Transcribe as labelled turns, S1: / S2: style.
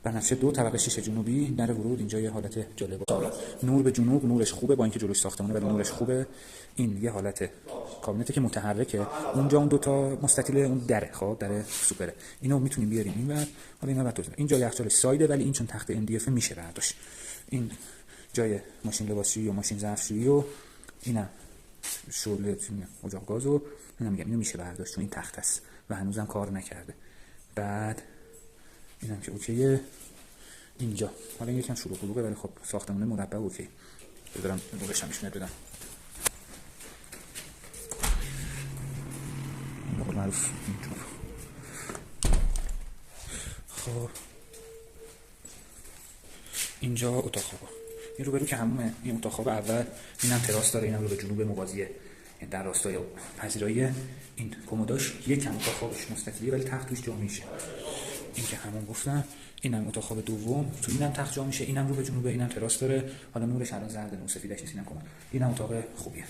S1: بنفشه 2 طبقه شیشه جنوبی در ورود. اینجا یه حالت جالب و نور به جنوب، نورش خوبه با اینکه جلوش ساختمونه ولی نورش خوبه. این یه حالت کابینته که متحرکه، اونجا اون 2 تا مستطیل اون دره، خب در سوپره، اینو میتونیم بیاریم اینور. حالا اینا بعد توضیح. اینجا یخچالش سایده ولی این چون تخت MDF میشه برداشت. این جای ماشین لباسشویی و ماشین ظرفشویی و اینم شعله اجاق گاز و اینا میگم اینو میشه برداشت چون این تخت است و هنوزم کار نکرده. بعد اینم که اوکیه. اینجا حالا این یکم شلوغ شلوغه ولی خب ساختمون مربع اوکی. بذارم نورش هم نشون بدم. به قول معروف اینجور. خب اینجا اتاق خوابه. این روبرو که همونه، این اتاق خواب اول، اینم تراس داره، اینم رو به جنوب موازیه در راستای پذیرایی. این کمداش یکم اتاق خوابش مستطیلیه ولی تخت توش جا میشه. این که همون گفتم. اینم اتاق خواب دوم، تو اینم تخت جا میشه، اینم رو به جنوب، اینم تراس داره. حالا نورش الان زرد، نور سفیدش نیست، اینم کمد. اینم اتاق خوبیه.